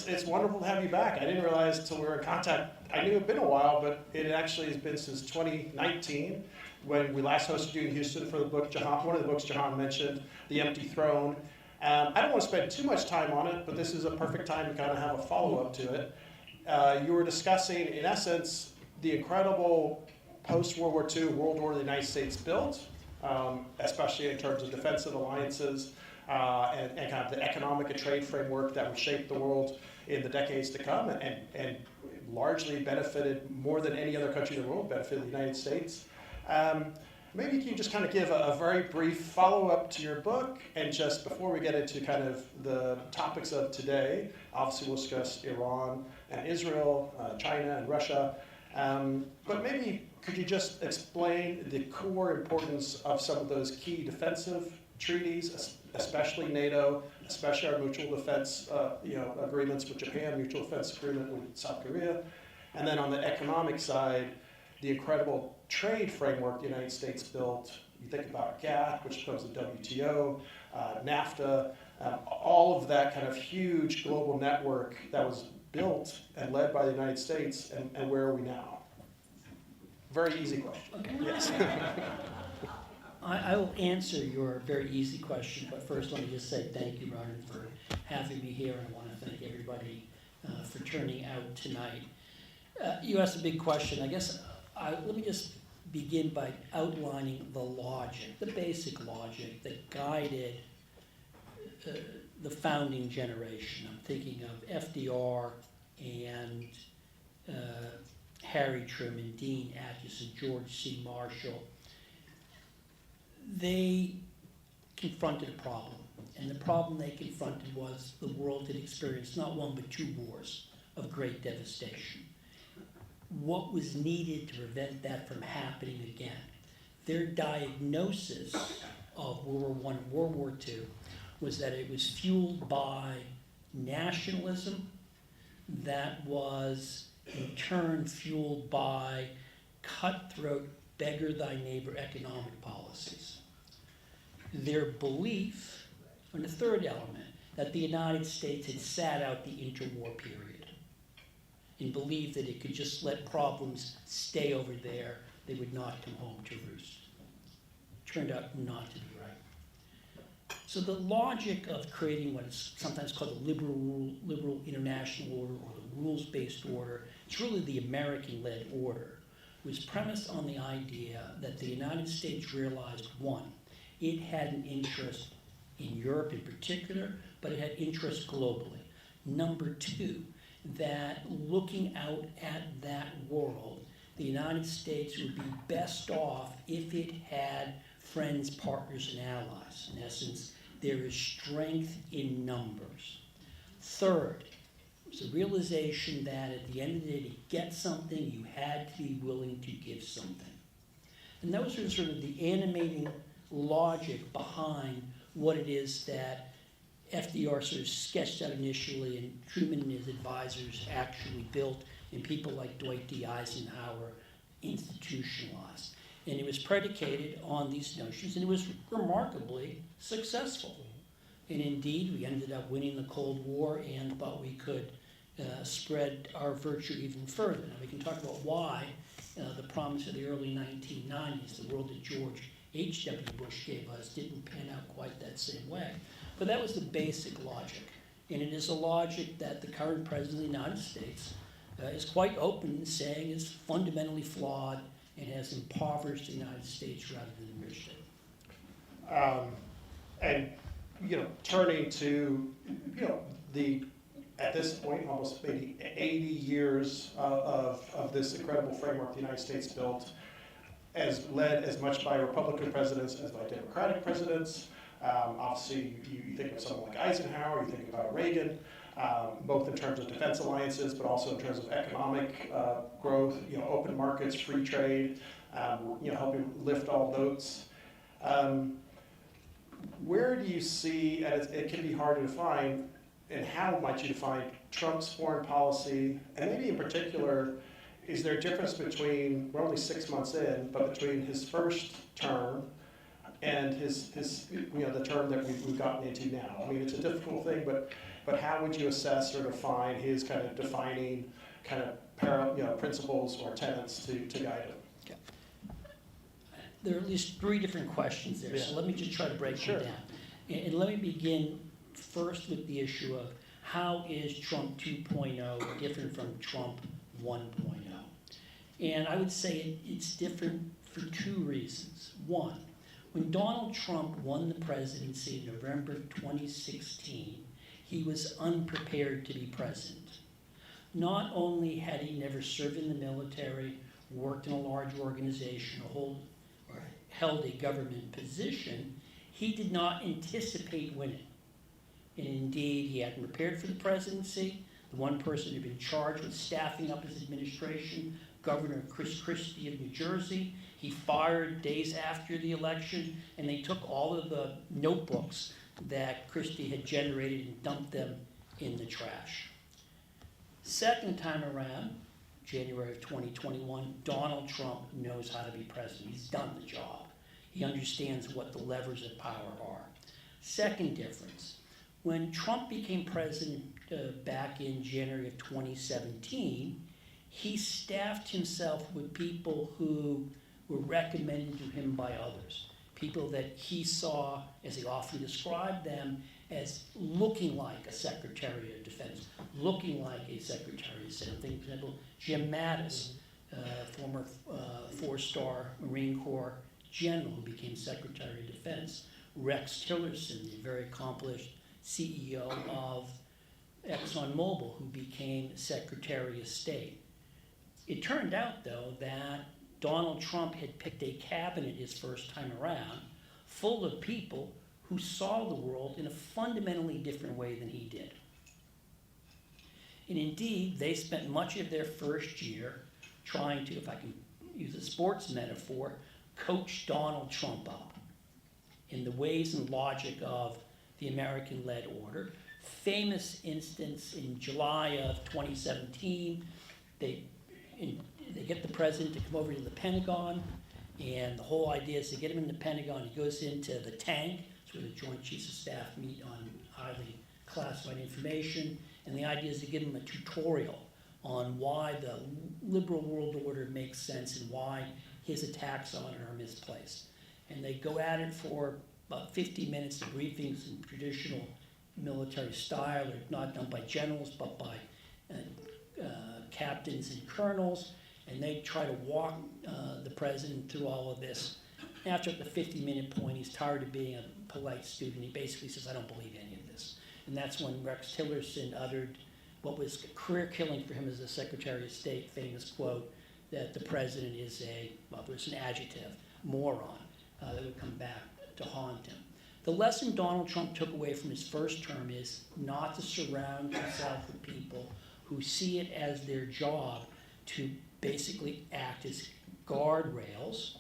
it's wonderful to have you back. I didn't realize until we were in contact. I knew it had been a while, but it actually has been since 2019 when we last hosted you in Houston for the book, one of the books Jahan mentioned, The Empty Throne. I don't want to spend too much time on it, but this is a perfect time to kind of have a follow-up to it. You were discussing, in essence, the incredible post-World War II world order the United States built, especially in terms of defensive alliances and kind of the economic and trade framework that would shape the world in the decades to come, and largely benefited more than any other country in the world, benefited the United States. Maybe you can just kind of give a very brief follow-up to your book, and just before we get into kind of the topics of today, obviously we'll discuss Iran and Israel, China and Russia, but maybe could you just explain the core importance of some of those key defensive treaties, especially NATO, especially our mutual defense agreements with Japan, mutual defense agreement with South Korea, and then on the economic side, the incredible trade framework the United States built. You think about GATT, which becomes the WTO, NAFTA, all of that kind of huge global network that was built and led by the United States, and where are we now? Very easy question. Okay. Yes. I will answer your very easy question, but first let me just say thank you, Ryan, for having me here, and I want to thank everybody for turning out tonight. You asked a big question. I guess let me just begin by outlining the logic, the basic logic that guided the founding generation. I'm thinking of FDR and Harry Truman, Dean Acheson, George C. Marshall. They confronted a problem, and the problem they confronted was the world had experienced not one but two wars of great devastation. What was needed to prevent that from happening again? Their diagnosis of World War I and World War II was that it was fueled by nationalism that was in turn fueled by cutthroat, beggar-thy-neighbor economic policies. Their belief, and the third element, that the United States had sat out the interwar period and believed that it could just let problems stay over there, they would not come home to roost. Turned out not to be right. So the logic of creating what is sometimes called the liberal international order, or the rules-based order, it's really the American-led order, was premised on the idea that the United States realized, one, it had an interest in Europe in particular, but it had interest globally. Number two, that looking out at that world, the United States would be best off if it had friends, partners, and allies. In essence, there is strength in numbers. Third, it's a realization that at the end of the day, to get something, you had to be willing to give something. And those are sort of the animating logic behind what it is that FDR sort of sketched out initially, and Truman and his advisors actually built, and people like Dwight D. Eisenhower institutionalized. And it was predicated on these notions, and it was remarkably successful. And indeed, we ended up winning the Cold War and thought we could spread our virtue even further. Now, we can talk about why the promise of the early 1990s, the world that George H.W. Bush gave us, didn't pan out quite that same way. But that was the basic logic. And it is a logic that the current President of the United States is quite open in saying is fundamentally flawed and has impoverished the United States rather than enriched it. And, turning to, at this point, almost maybe 80 years of this incredible framework the United States built, as led as much by Republican presidents as by Democratic presidents. Obviously, you think of someone like Eisenhower, you think about Reagan, both in terms of defense alliances, but also in terms of economic growth, open markets, free trade, helping lift all boats. Where do you see, and it can be hard to define, and how might you define Trump's foreign policy, and maybe in particular, is there a difference between, we're only 6 months in, but between his first term and his the term that we've gotten into now? I mean, it's a difficult thing, but but how would you assess or define his kind of defining kind of principles or tenets to guide him? There are at least three different questions there, so let me just try to break them down. And let me begin first with the issue of how is Trump 2.0 different from Trump 1.0? And I would say it's different for two reasons. One, when Donald Trump won the presidency in November 2016, he was unprepared to be president. Not only had he never served in the military, worked in a large organization, or held a government position, he did not anticipate winning. And indeed, he hadn't prepared for the presidency. The one person who had been charged with staffing up his administration, Governor Chris Christie of New Jersey, he fired days after the election, and they took all of the notebooks that Christie had generated and dumped them in the trash. Second time around, January of 2021, Donald Trump knows how to be president. He's done the job. He understands what the levers of power are. Second difference, when Trump became president back in January of 2017, he staffed himself with people who were recommended to him by others. People that he saw, as he often described them, as looking like a Secretary of Defense, looking like a Secretary of State. For example, Jim Mattis, former four-star Marine Corps general who became Secretary of Defense. Rex Tillerson, the very accomplished CEO of ExxonMobil, who became Secretary of State. It turned out, though, that Donald Trump had picked a cabinet his first time around full of people who saw the world in a fundamentally different way than he did. And indeed, they spent much of their first year trying to, if I can use a sports metaphor, coach Donald Trump up in the ways and logic of the American-led order. Famous instance in July of 2017, they get the president to come over to the Pentagon, and the whole idea is to get him in the Pentagon. He goes into the tank, it's where the Joint Chiefs of Staff meet on highly classified information, and the idea is to give him a tutorial on why the liberal world order makes sense and why his attacks on it are misplaced. And they go at it for about 50 minutes of briefings in traditional military style. They're not done by generals, but by captains and colonels, and they try to walk the president through all of this. After the 50-minute point, he's tired of being a polite student. He basically says, I don't believe any of this. And that's when Rex Tillerson uttered what was career-killing for him as a Secretary of State, famous quote, that the president is there's an adjective, moron, that would come back to haunt him. The lesson Donald Trump took away from his first term is not to surround himself with people who see it as their job to basically act as guardrails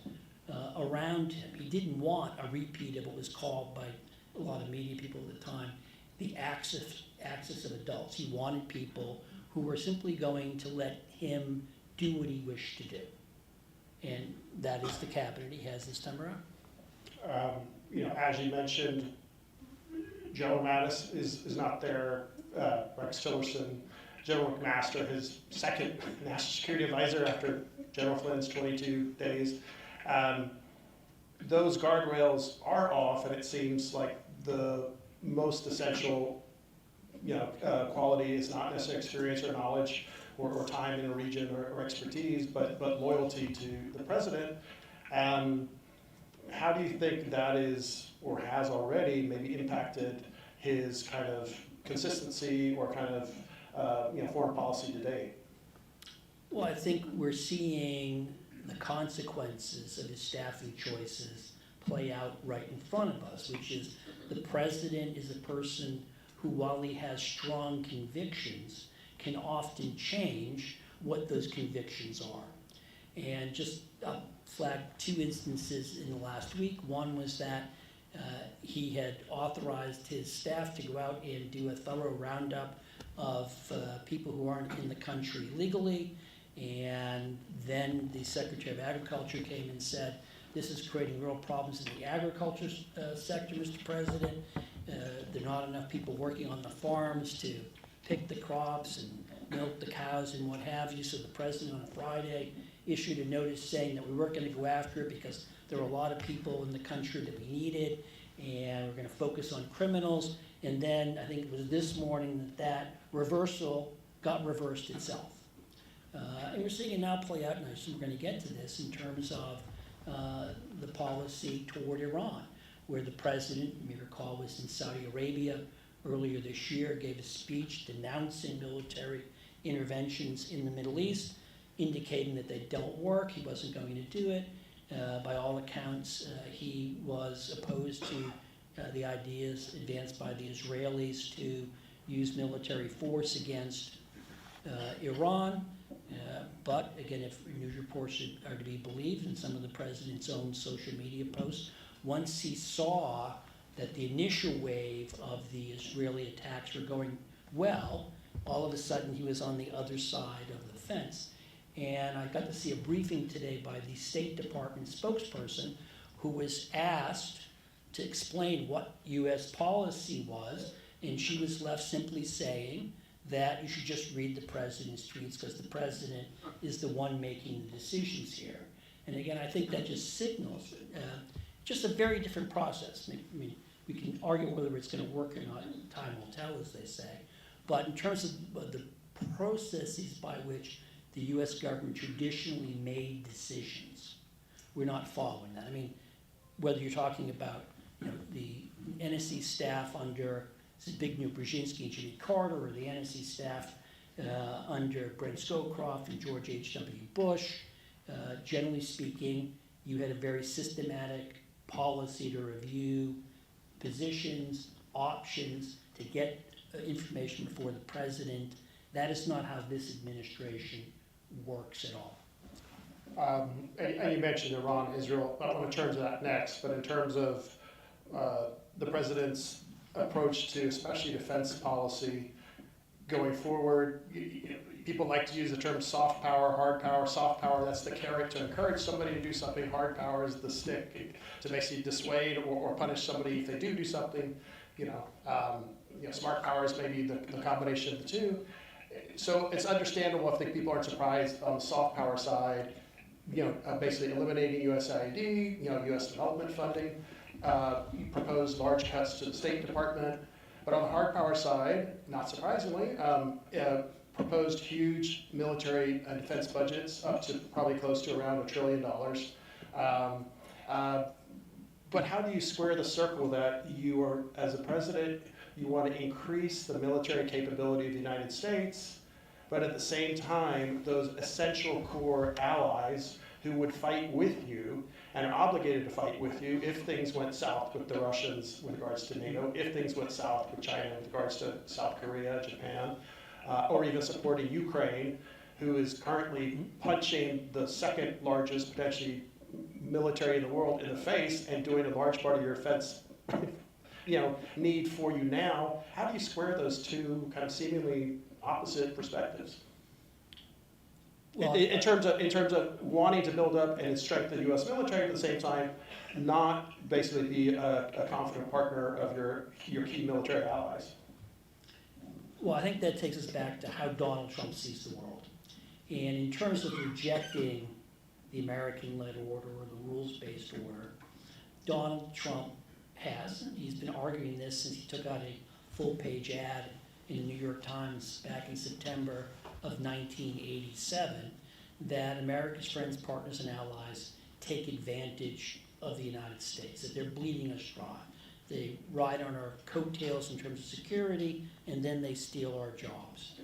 around him. He didn't want a repeat of what was called by a lot of media people at the time the axis of adults. He wanted people who were simply going to let him do what he wished to do. And that is the cabinet he has this time around. As you mentioned, General Mattis is not there. Rex Tillerson, General McMaster, his second national security advisor after General Flynn's 22 days. Those guardrails are off, and it seems like the most essential quality is not necessarily experience or knowledge or time in a region or expertise, but loyalty to the president. How do you think that is or has already maybe impacted his kind of consistency or kind of foreign policy today? Well, I think we're seeing the consequences of his staffing choices play out right in front of us, which is the president is a person who, while he has strong convictions, can often change what those convictions are. And just flag two instances in the last week. One was that he had authorized his staff to go out and do a thorough roundup of people who aren't in the country legally. And then the Secretary of Agriculture came and said, this is creating real problems in the agriculture sector, Mr. President, there are not enough people working on the farms to pick the crops and milk the cows and what have you. So the president on Friday issued a notice saying that we weren't going to go after it because there were a lot of people in the country that we needed, and we're going to focus on criminals. And then I think it was this morning that reversal got reversed itself. And we're seeing it now play out, and I assume we're going to get to this in terms of the policy toward Iran, where the president, you may recall, was in Saudi Arabia earlier this year, gave a speech denouncing military interventions in the Middle East, indicating that they don't work. He wasn't going to do it. By all accounts, he was opposed to the ideas advanced by the Israelis to use military force against Iran. But again, if news reports are to be believed, and some of the president's own social media posts, once he saw that the initial wave of the Israeli attacks were going well, all of a sudden he was on the other side of the fence. And I got to see a briefing today by the State Department spokesperson, who was asked to explain what U.S. policy was, and she was left simply saying that you should just read the president's tweets because the president is the one making the decisions here. And again, I think that just signals just a very different process. I mean, we can argue whether it's going to work or not. Time will tell, as they say. But in terms of the processes by which the U.S. government traditionally made decisions, we're not following that. I mean, whether you're talking about the NSC staff under Zbigniew Brzezinski and Jimmy Carter, or the NSC staff under Brent Scowcroft and George H.W. Bush, generally speaking, you had a very systematic policy to review positions, options, to get information before the president. That is not how this administration works at all. And you mentioned Iran, Israel. I want to turn to that next, but in terms of the president's approach to especially defense policy going forward, people like to use the term soft power, hard power. Soft power, that's the carrot to encourage somebody to do something. Hard power is the stick to basically dissuade or punish somebody if they do something. Smart power is maybe the combination of the two. So it's understandable if people aren't surprised on the soft power side, basically eliminating USAID, U.S. development funding, proposed large cuts to the State Department. But on the hard power side, not surprisingly, proposed huge military and defense budgets up to probably close to around $1 trillion. But how do you square the circle that you are, as a president, you want to increase the military capability of the United States, but at the same time, those essential core allies who would fight with you and are obligated to fight with you if things went south with the Russians with regards to NATO, if things went south with China with regards to South Korea, Japan, or even supporting Ukraine, who is currently punching the second largest potentially military in the world in the face and doing a large part of your defense need for you now. How do you square those two kind of seemingly opposite perspectives? Well, in terms of wanting to build up and strengthen the U.S. military at the same time, not basically be a confident partner of your key military allies. Well, I think that takes us back to how Donald Trump sees the world. And in terms of rejecting the American-led order or the rules-based order, Donald Trump he's been arguing this since he took out a full-page ad in the New York Times back in September of 1987, that America's friends, partners, and allies take advantage of the United States, that they're bleeding us dry. They ride on our coattails in terms of security, and then they steal our jobs.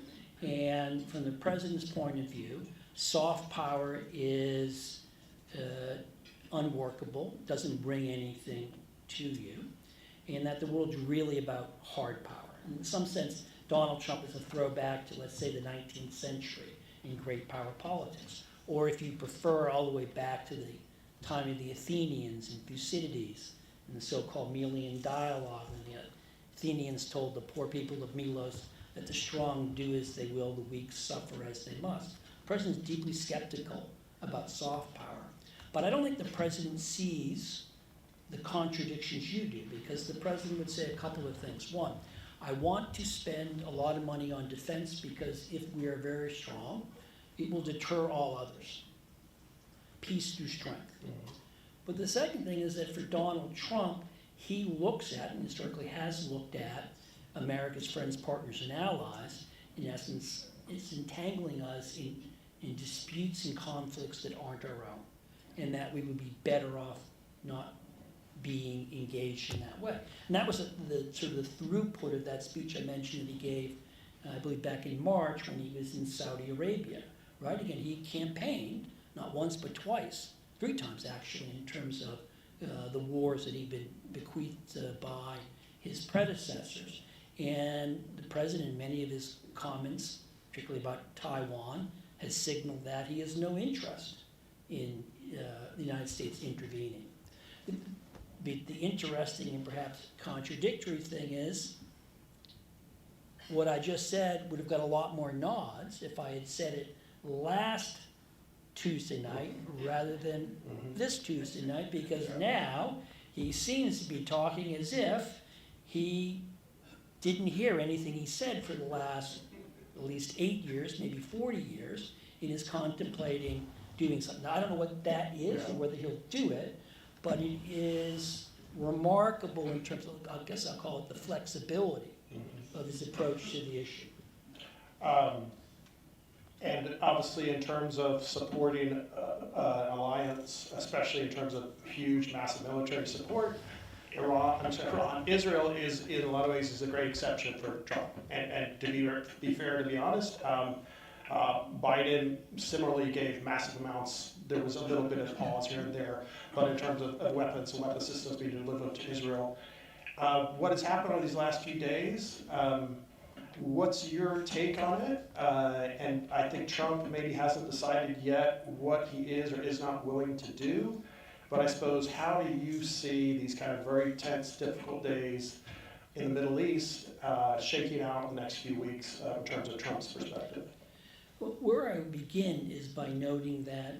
And from the president's point of view, soft power is unworkable, doesn't bring anything to you, and that the world's really about hard power. In some sense, Donald Trump is a throwback to, let's say, the 19th century in great power politics. Or if you prefer, all the way back to the time of the Athenians and Thucydides and the so-called Melian dialogue, when the Athenians told the poor people of Milos that the strong do as they will, the weak suffer as they must. The president's deeply skeptical about soft power. But I don't think the president sees the contradictions you do, because the president would say a couple of things. One, I want to spend a lot of money on defense because if we are very strong, it will deter all others. Peace through strength. But the second thing is that for Donald Trump, he looks at, and historically has looked at, America's friends, partners, and allies. In essence, it's entangling us in disputes and conflicts that aren't our own, and that we would be better off not being engaged in that way. And that was the sort of the throughput of that speech I mentioned that he gave, I believe back in March when he was in Saudi Arabia, right? Again, he campaigned, not once but twice, 3 times actually, in terms of the wars that he'd been bequeathed by his predecessors. And the president, in many of his comments, particularly about Taiwan, has signaled that he has no interest in the United States intervening. The interesting and perhaps contradictory thing is, what I just said would have got a lot more nods if I had said it last Tuesday night rather than this Tuesday night, because now he seems to be talking as if he didn't hear anything he said for the last at least 8 years, maybe 40 years, and is contemplating doing something. Now, I don't know what that is or whether he'll do it, but it is remarkable in terms of, I guess I'll call it the flexibility of his approach to the issue. And obviously in terms of supporting an alliance, especially in terms of huge, massive military support, Israel is in a lot of ways is a great exception for Trump. And to be fair, to be honest, Biden similarly gave massive amounts. There was a little bit of pause here and there, but in terms of weapons and weapon systems being delivered to Israel, what has happened over these last few days? What's your take on it? And I think Trump maybe hasn't decided yet what he is or is not willing to do. But I suppose, how do you see these kind of very tense, difficult days in the Middle East shaking out in the next few weeks in terms of Trump's perspective? Well, where I would begin is by noting that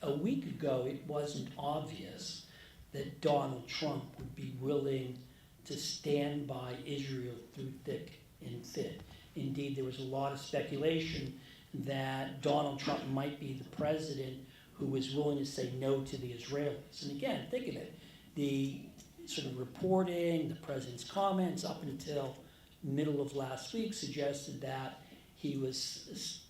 a week ago it wasn't obvious that Donald Trump would be willing to stand by Israel through thick and thin. Indeed, there was a lot of speculation that Donald Trump might be the president who was willing to say no to the Israelis. And again, think of it, the sort of reporting, the president's comments up until middle of last week suggested that he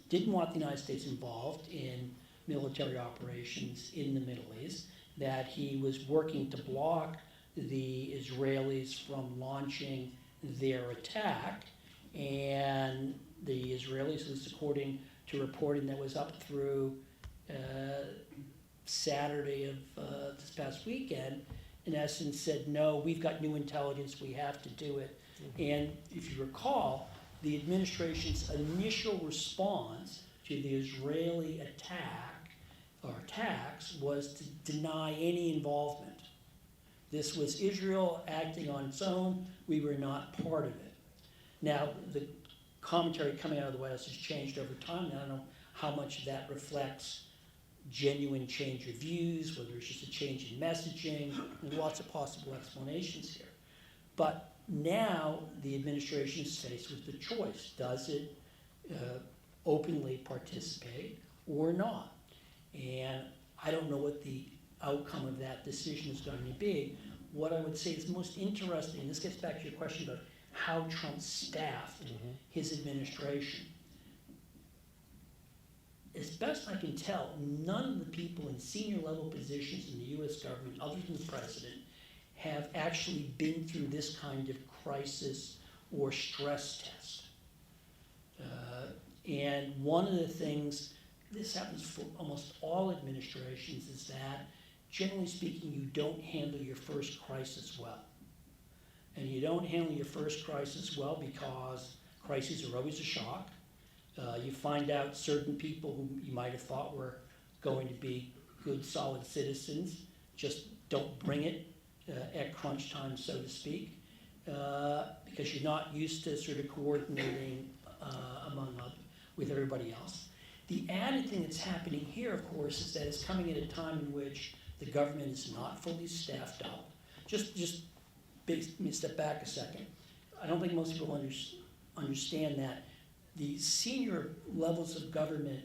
didn't want the United States involved in military operations in the Middle East, that he was working to block the Israelis from launching their attack, and the Israelis, at least according to reporting that was up through Saturday of this past weekend, in essence said, no, we've got new intelligence, we have to do it. And if you recall, the administration's initial response to the Israeli attack or attacks was to deny any involvement. This was Israel acting on its own, we were not part of it. Now, the commentary coming out of the White House has changed over time, and I don't know how much of that reflects genuine change of views, whether it's just a change in messaging, and lots of possible explanations here. But now the administration is faced with the choice. Does it openly participate or not? And I don't know what the outcome of that decision is going to be. What I would say is most interesting, and this gets back to your question about how Trump staffed his administration. As best I can tell, none of the people in senior level positions in the U.S. government, other than the president, have actually been through this kind of crisis or stress test. And one of the things, this happens for almost all administrations, is that, generally speaking, you don't handle your first crisis well. And you don't handle your first crisis well because crises are always a shock. You find out certain people who you might have thought were going to be good, solid citizens just don't bring it at crunch time, so to speak, because you're not used to sort of coordinating with everybody else. The added thing that's happening here, of course, is that it's coming at a time in which The government is not fully staffed up. Let me step back a second. I don't think most people understand that the senior levels of government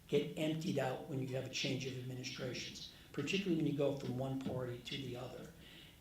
get emptied out when you have a change of administrations, particularly when you go from one party to the other.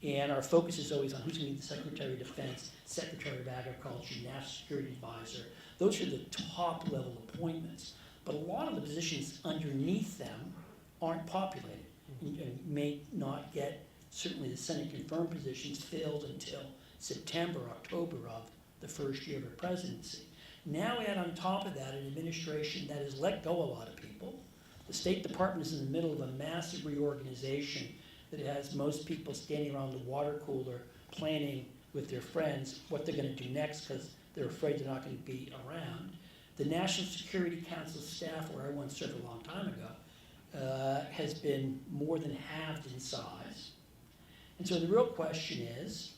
And our focus is always on who's going to be the Secretary of Defense, Secretary of Agriculture, National Security Advisor. Those are the top level appointments. But a lot of the positions underneath them aren't populated. You may not get, certainly the Senate confirmed positions filled until September, October of the first year of a presidency. Now add on top of that an administration that has let go a lot of people. The State Department is in the middle of a massive reorganization that has most people standing around the water cooler planning with their friends what they're going to do next because they're afraid they're not going to be around. The National Security Council staff, where I once served a long time ago, has been more than halved in size. And so the real question is,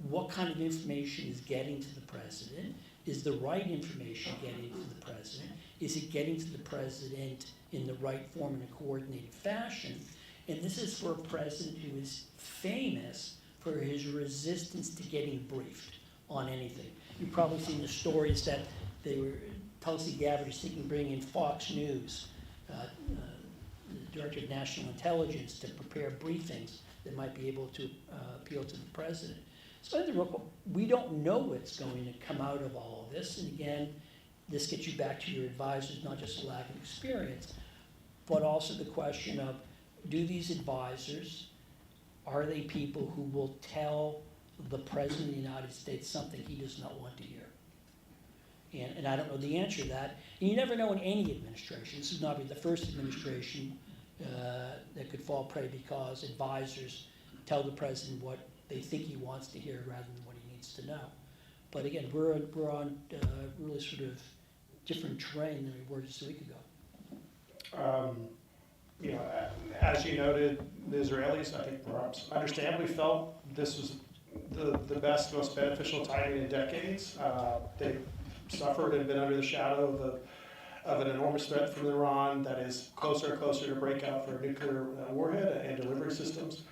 what kind of information is getting to the president? Is the right information getting to the president? Is it getting to the president in the right form in a coordinated fashion? And this is for a president who is famous for his resistance to getting briefed on anything. You've probably seen the stories that Tulsi Gabbard is thinking of bringing in Fox News, the Director of National Intelligence, to prepare briefings that might be able to appeal to the president. So we don't know what's going to come out of all of this. And again, this gets you back to your advisors, not just a lack of experience, but also the question of, do these advisors, are they people who will tell the President of the United States something he does not want to hear? And I don't know the answer to that. And you never know in any administration. This would not be the first administration that could fall prey because advisors tell the President what they think he wants to hear rather than what he needs to know. But again, we're on really sort of different terrain than we were just a week ago. As you noted, the Israelis, I think, perhaps understandably felt this was the best, most beneficial timing in decades. They suffered and been under the shadow of an enormous threat from Iran that is closer and closer to breakout for a nuclear warhead and delivery systems.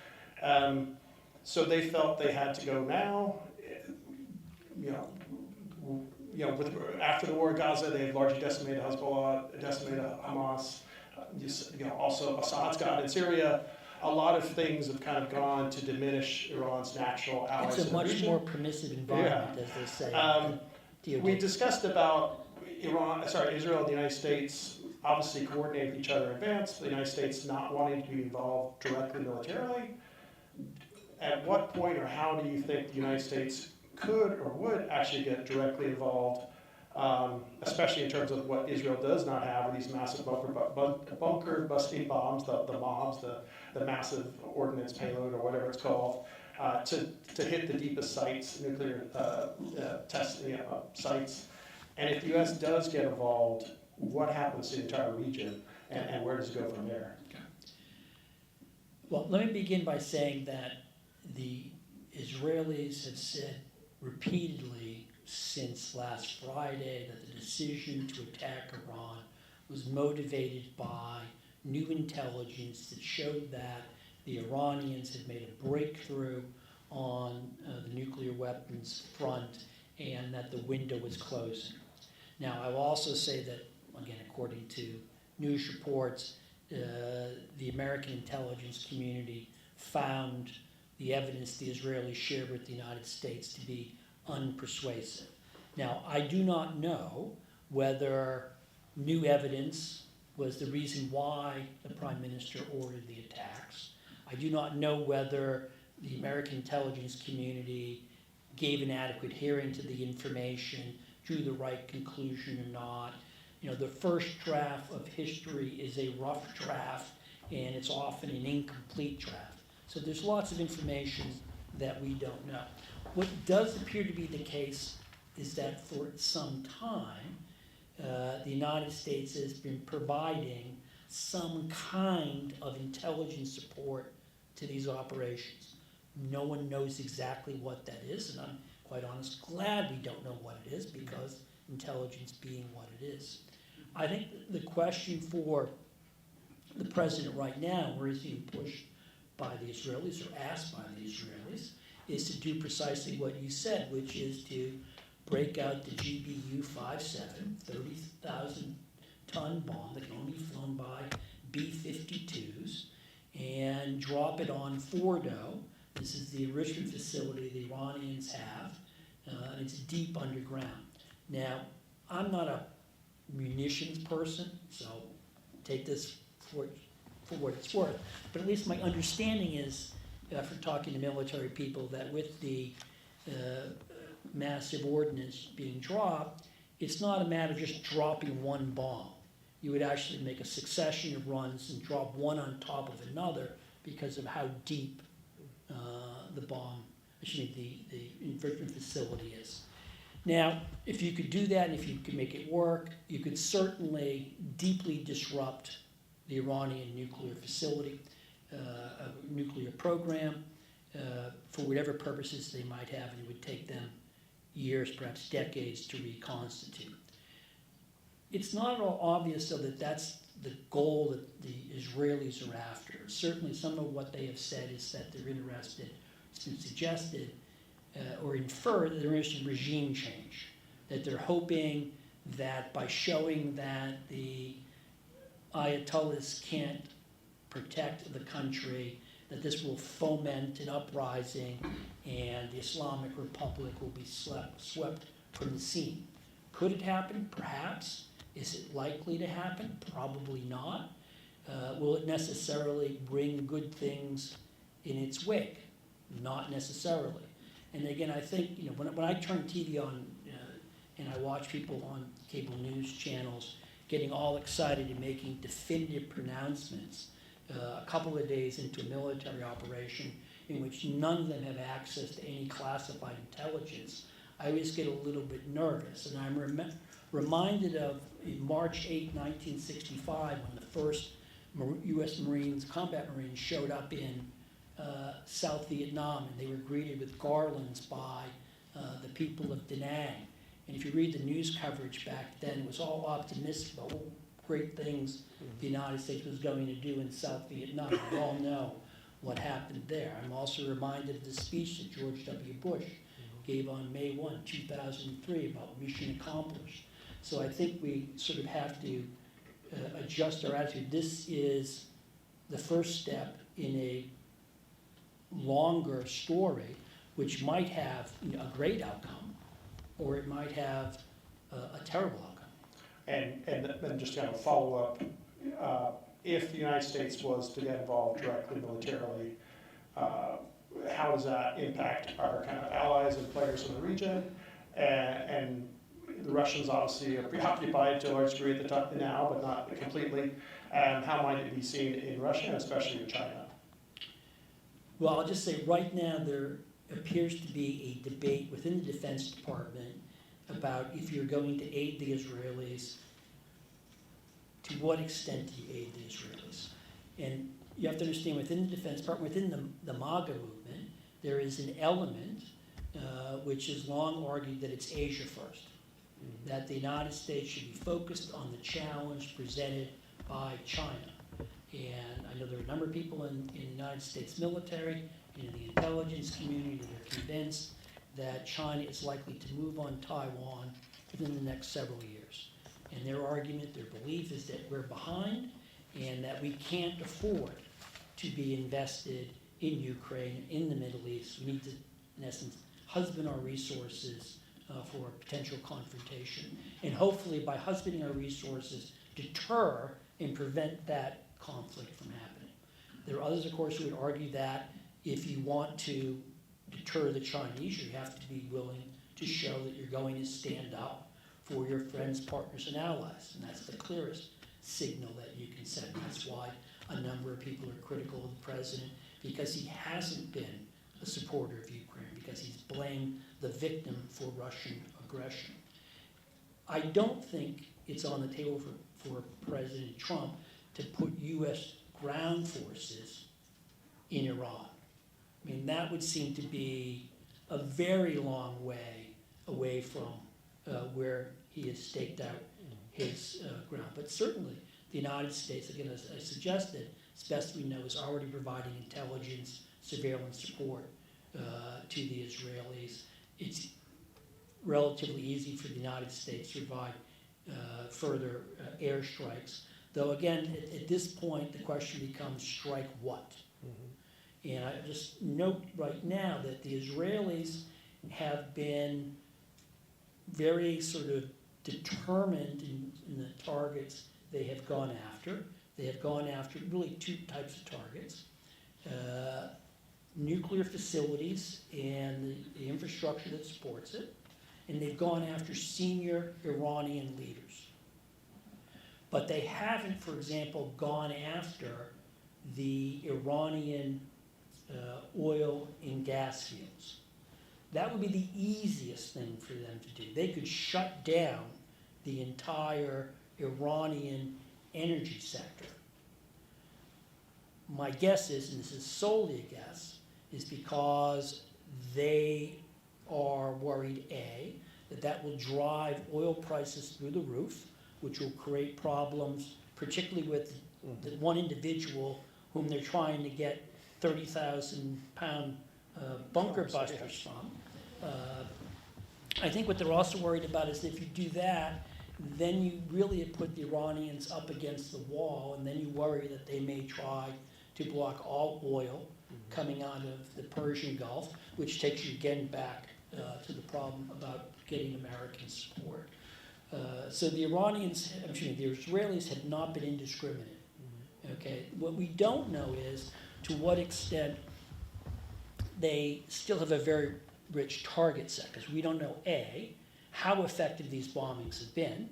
So they felt they had to go now. After the war in Gaza, they have largely decimated Hezbollah, decimated Hamas. Also Assad's gotten in Syria. A lot of things have kind of gone to diminish Iran's natural allies. It's a much more permissive environment, as they say. We discussed about Israel and the United States obviously coordinating with each other in advance, the United States not wanting to be involved directly militarily. At what point or how do you think the United States could or would actually get directly involved, especially in terms of what Israel does not have, are these massive bunker busting bombs, the bombs, the massive ordnance payload or whatever it's called, to hit the deepest sites, nuclear sites. And if the U.S. does get involved, what happens to the entire region and where does it go from there? Well, let me begin by saying that the Israelis have said repeatedly since last Friday that the decision to attack Iran was motivated by new intelligence that showed that the Iranians had made a breakthrough on the nuclear weapons front and that the window was closing. Now, I will also say that, again, according to news reports, the American intelligence community found the evidence the Israelis shared with the United States to be unpersuasive. Now, I do not know whether new evidence was the reason why the Prime Minister ordered the attacks. I do not know whether the American intelligence community gave an adequate hearing to the information, drew the right conclusion or not. The first draft of history is a rough draft, and it's often an incomplete draft. So there's lots of information that we don't know. What does appear to be the case is that for some time, the United States has been providing some kind of intelligence support to these operations. No one knows exactly what that is, and I'm quite honest, glad we don't know what it is, because intelligence being what it is. I think the question for the president right now, where he's being pushed by the Israelis or asked by the Israelis, is to do precisely what you said, which is to break out the GBU 57, 30,000 ton bomb that can only be flown by B-52s, and drop it on Fordo. This is the enrichment facility the Iranians have, and it's deep underground. Now, I'm not a munitions person, so take this for what it's worth, but at least my understanding is, from talking to military people, that with the massive ordnance being dropped, it's not a matter of just dropping one bomb. You would actually make a succession of runs and drop one on top of another because of how deep the bomb, the enrichment facility is. Now, if you could do that and if you could make it work, you could certainly deeply disrupt the Iranian nuclear facility, nuclear program, for whatever purposes they might have, and it would take them years, perhaps decades, to reconstitute. It's not at all obvious, though, that that's the goal that the Israelis are after. Certainly some of what they have said is that they're interested, it's been suggested, or inferred that they're interested in regime change, that they're hoping that by showing that the Ayatollahs can't protect the country, that this will foment an uprising and the Islamic Republic will be swept from the scene. Could it happen? Perhaps. Is it likely to happen? Probably not. Will it necessarily bring good things in its wake? Not necessarily. And again, I think, when I turn TV on and I watch people on cable news channels getting all excited and making definitive pronouncements a couple of days into a military operation in which none of them have access to any classified intelligence, I always get a little bit nervous. And I'm reminded of March 8, 1965, when the first U.S. Marines, combat Marines, showed up in South Vietnam, and they were greeted with garlands by the people of Da Nang. And if you read the news coverage back then, it was all optimistic about what great things the United States was going to do in South Vietnam. We all know what happened there. I'm also reminded of the speech that George W. Bush gave on May 1, 2003 about mission accomplished. So I think we sort of have to adjust our attitude. This is the first step in a longer story, which might have a great outcome, or it might have a terrible outcome. And then just kind of follow up, if the United States was to get involved directly militarily, how does that impact our kind of allies and players in the region? And the Russians obviously are preoccupied to a large degree at the time now, but not completely. How might it be seen in Russia, and especially in China? Well, I'll just say right now there appears to be a debate within the Defense Department about if you're going to aid the Israelis, to what extent do you aid the Israelis? And you have to understand, within the Defense Department, within the MAGA movement, there is an element which has long argued that it's Asia first, that the United States should be focused on the challenge presented by China. And I know there are a number of people in the United States military and in the intelligence community that are convinced that China is likely to move on Taiwan within the next several years. And their argument, their belief is that we're behind and that we can't afford to be invested in Ukraine, in the Middle East. We need to, in essence, husband our resources for a potential confrontation. And hopefully by husbanding our resources, deter and prevent that conflict from happening. There are others, of course, who would argue that if you want to deter the Chinese, you have to be willing to show that you're going to stand up for your friends, partners, and allies. And that's the clearest signal that you can send. That's why a number of people are critical of the president, because he hasn't been a supporter of Ukraine, because he's blamed the victim for Russian aggression. I don't think it's on the table for President Trump to put U.S. ground forces in Iran. I mean, that would seem to be a very long way away from where he has staked out his ground. But certainly, the United States, again, as I suggested, as best we know, is already providing intelligence, surveillance support to the Israelis. It's relatively easy for the United States to provide further airstrikes. Though again, at this point, the question becomes, strike what? And I just note right now that the Israelis have been very sort of determined in the targets they have gone after. They have gone after really two types of targets. Nuclear facilities and the infrastructure that supports it. And they've gone after senior Iranian leaders. But they haven't, for example, gone after the Iranian oil and gas fields. That would be the easiest thing for them to do. They could shut down the entire Iranian energy sector. My guess is, and this is solely a guess, is because they are worried, A, that will drive oil prices through the roof, which will create problems, particularly with the one individual whom they're trying to get 30,000-pound bunker busters from. I think what they're also worried about is if you do that, then you really have put the Iranians up against the wall, and then you worry that they may try to block all oil coming out of the Persian Gulf, which takes you again back to the problem about getting American support. So the Israelis have not been indiscriminate. Okay, what we don't know is to what extent they still have a very rich target set, because we don't know, A, how effective these bombings have been.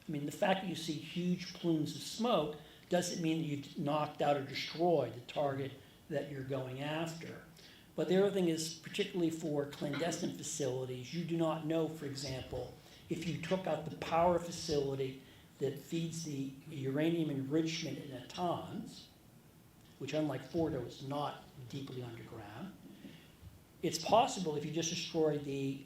I mean, the fact that you see huge plumes of smoke doesn't mean that you've knocked out or destroyed the target that you're going after. But the other thing is, particularly for clandestine facilities, you do not know, for example, if you took out the power facility that feeds the uranium enrichment in Natanz, which unlike Fordo is not deeply underground. It's possible if you just destroy the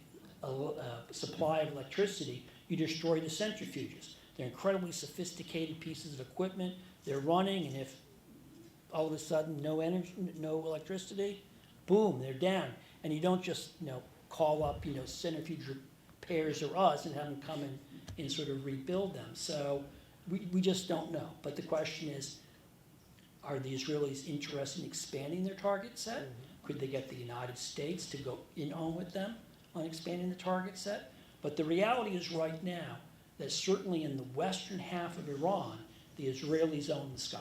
supply of electricity, you destroy the centrifuges. They're incredibly sophisticated pieces of equipment. They're running, and if all of a sudden no energy, no electricity, boom, they're down. And you don't just call up centrifuge repairs or us and have them come in and sort of rebuild them. So we just don't know. But the question is, are the Israelis interested in expanding their target set? Could they get the United States to go in on with them on expanding the target set? But the reality is right now that certainly in the western half of Iran, the Israelis own the sky.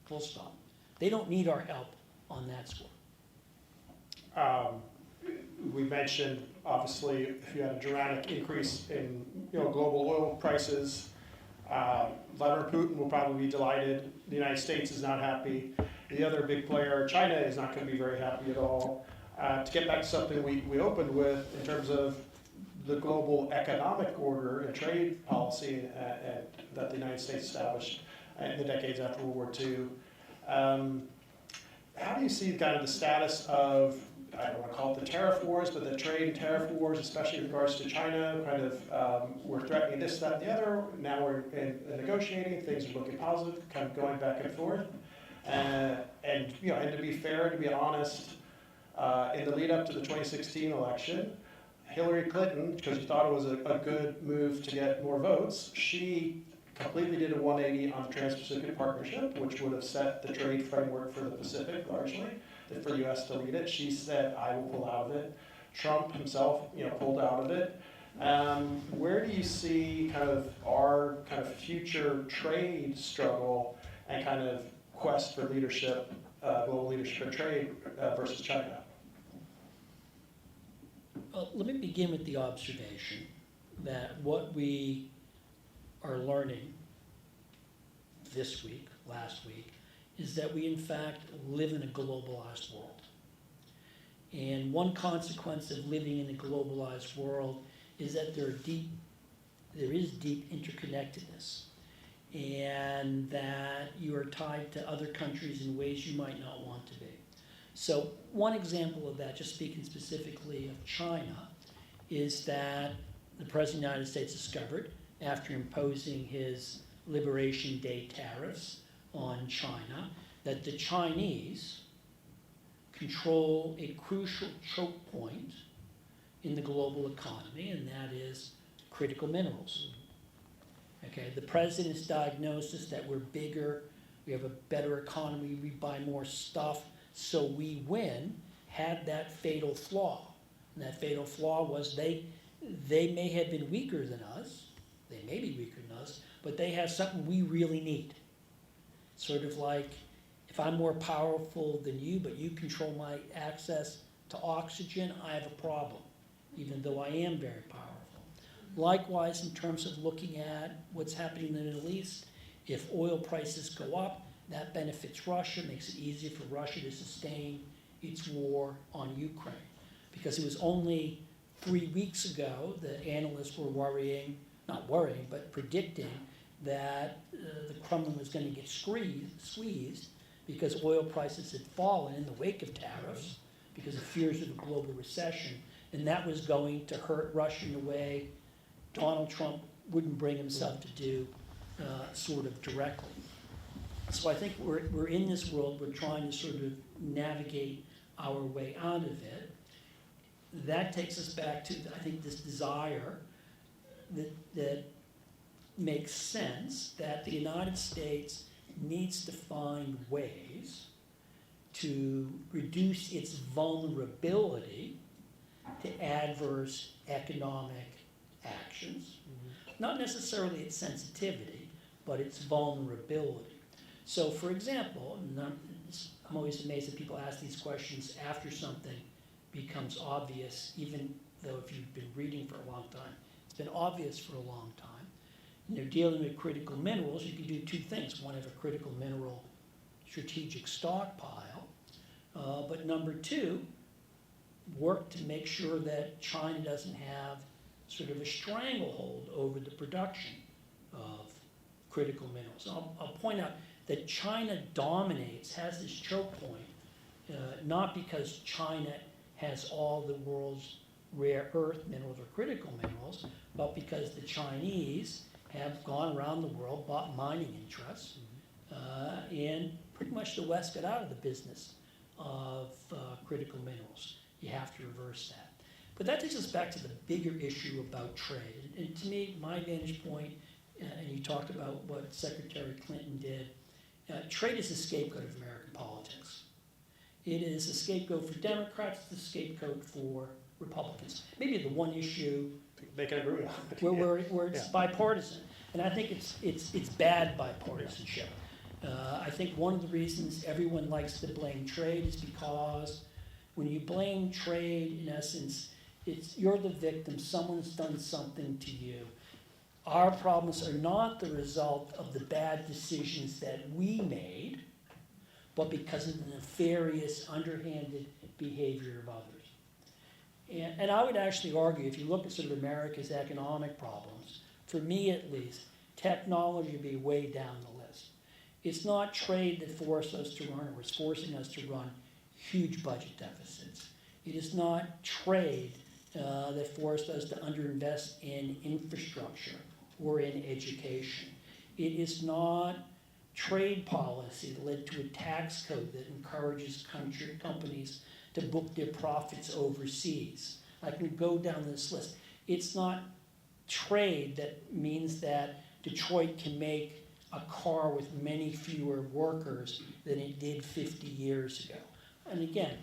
Full stop. They don't need our help on that score. We mentioned, obviously, if you had a dramatic increase in global oil prices, Vladimir Putin will probably be delighted. The United States is not happy. The other big player, China, is not going to be very happy at all. To get back to something we opened with in terms of the global economic order and trade policy that the United States established in the decades after World War II, how do you see kind of the status of, I don't want to call it the tariff wars, but the trade and tariff wars, especially in regards to China, kind of we're threatening this, that, and the other. Now we're negotiating, things are looking positive, kind of going back and forth. And to be fair, to be honest, in the lead up to the 2016 election, Hillary Clinton, because she thought it was a good move to get more votes, she completely did a 180 on the Trans-Pacific Partnership, which would have set the trade framework for the Pacific largely, for the U.S. to lead it. She said, I will pull out of it. Trump himself, pulled out of it. Where do you see kind of our kind of future trade struggle and kind of quest for leadership, global leadership in trade versus China? Well, let me begin with the observation that what we are learning this week, last week, is that we in fact live in a globalized world. And one consequence of living in a globalized world is that there is deep interconnectedness, and that you are tied to other countries in ways you might not want to be. So one example of that, just speaking specifically of China, is that the President of the United States discovered, after imposing his Liberation Day tariffs on China, that the Chinese control a crucial choke point in the global economy, and that is critical minerals. Okay, the president's diagnosis that we're bigger, we have a better economy, we buy more stuff, so we win, had that fatal flaw. And that fatal flaw was they may have been weaker than us, they may be weaker than us, but they have something we really need. Sort of like, if I'm more powerful than you, but you control my access to oxygen, I have a problem, even though I am very powerful. Likewise, in terms of looking at what's happening in the Middle East, if oil prices go up, that benefits Russia, makes it easier for Russia to sustain its war on Ukraine. Because it was only 3 weeks ago that analysts were not worrying, but predicting that the Kremlin was going to get squeezed because oil prices had fallen in the wake of tariffs, because of fears of a global recession, and that was going to hurt Russia in a way Donald Trump wouldn't bring himself to do sort of directly. So I think we're in this world, we're trying to sort of navigate our way out of it. That takes us back to, I think, this desire that makes sense, that the United States needs to find ways to reduce its vulnerability to adverse economic actions, not necessarily its sensitivity, but its vulnerability. So, for example, I'm always amazed that people ask these questions after something becomes obvious, even though if you've been reading for a long time, it's been obvious for a long time. And they're dealing with critical minerals. You can do two things. One, have a critical mineral strategic stockpile, but number two, work to make sure that China doesn't have sort of a stranglehold over the production of critical minerals. I'll point out that China dominates, has this choke point, not because China has all the world's rare earth minerals or critical minerals, but because the Chinese have gone around the world, bought mining interests, and pretty much the West got out of the business of critical minerals. You have to reverse that. But that takes us back to the bigger issue about trade. And to me, my vantage point, and you talked about what Secretary Clinton did, trade is a scapegoat of American politics. It is a scapegoat for Democrats, it's a scapegoat for Republicans. Maybe the one issue They can agree on it. where it's bipartisan. And I think it's bad bipartisanship. I think one of the reasons everyone likes to blame trade is because when you blame trade, in essence, you're the victim, someone's done something to you. Our problems are not the result of the bad decisions that we made, but because of the nefarious, underhanded behavior of others. And I would actually argue, if you look at sort of America's economic problems, for me at least, technology would be way down the list. It's not trade that forced us to run, or is forcing us to run huge budget deficits. It is not trade that forced us to underinvest in infrastructure or in education. It is not trade policy that led to a tax code that encourages companies to book their profits overseas. I can go down this list. It's not trade that means that Detroit can make a car with many fewer workers than it did 50 years ago. And again,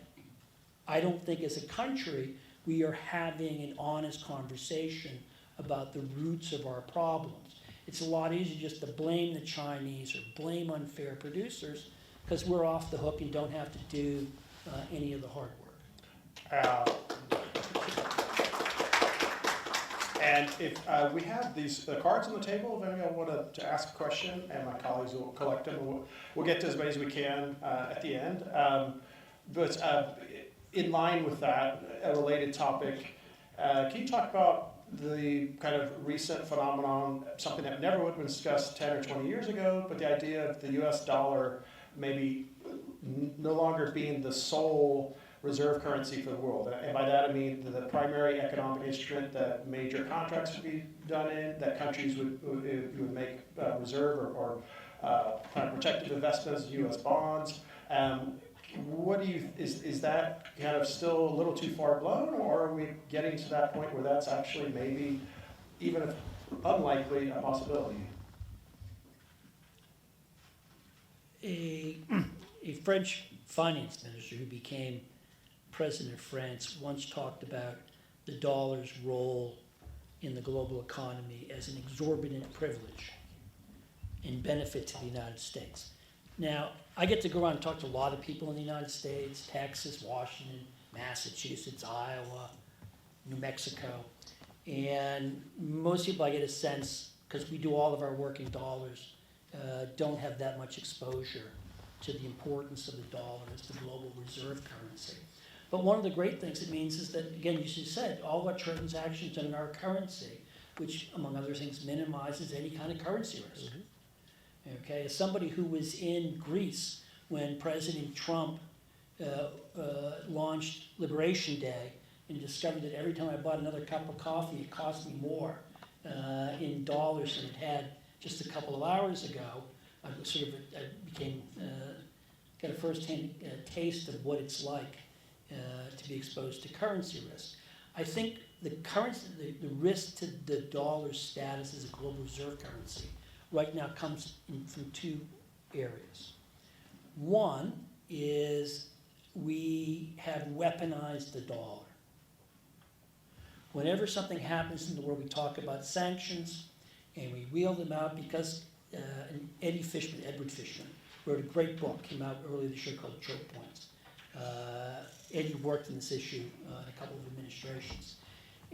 I don't think as a country we are having an honest conversation about the roots of our problems. It's a lot easier just to blame the Chinese or blame unfair producers because we're off the hook and don't have to do any of the hard work. And if we have these cards on the table, if anyone wanted to ask a question, and my colleagues will collect them, we'll get to as many as we can at the end. But in line with that, a related topic, can you talk about the kind of recent phenomenon, something that never would have been discussed 10 or 20 years ago, but the idea of the US dollar maybe no longer being the sole reserve currency for the world. And by that I mean the primary economic instrument that major contracts would be done in, that countries would make reserve or kind of protective investments, U.S. bonds. What do you, is that kind of still a little too far blown, or are we getting to that point where that's actually maybe, even if unlikely, a possibility? A French finance minister who became president of France once talked about the dollar's role in the global economy as an exorbitant privilege and benefit to the United States. Now, I get to go around and talk to a lot of people in the United States, Texas, Washington, Massachusetts, Iowa, New Mexico, and most people I get a sense, because we do all of our work in dollars, don't have that much exposure to the importance of the dollar as the global reserve currency. But one of the great things it means is that, again, you said, all of our transactions are in our currency, which, among other things, minimizes any kind of currency risk. Mm-hmm. Okay, as somebody who was in Greece when President Trump launched Liberation Day and discovered that every time I bought another cup of coffee, it cost me more in dollars than it had just a couple of hours ago, I became, got a first-hand taste of what it's like to be exposed to currency risk. I think the risk to the dollar's status as a global reserve currency right now comes from two areas. One is we have weaponized the dollar. Whenever something happens in the world, we talk about sanctions, and we wheel them out because Edward Fishman, wrote a great book, came out earlier this year called Choke Points. Eddie worked on this issue in a couple of administrations.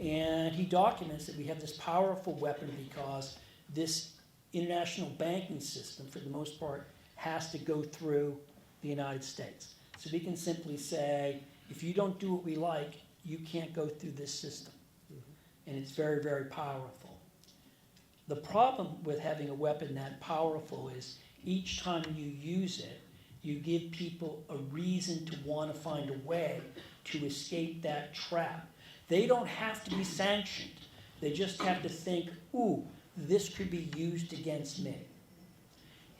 And he documents that we have this powerful weapon because this international banking system, for the most part, has to go through the United States. So we can simply say, if you don't do what we like, you can't go through this system. Mm-hmm. And it's very, very powerful. The problem with having a weapon that powerful is each time you use it, you give people a reason to want to find a way to escape that trap. They don't have to be sanctioned. They just have to think, ooh, this could be used against me.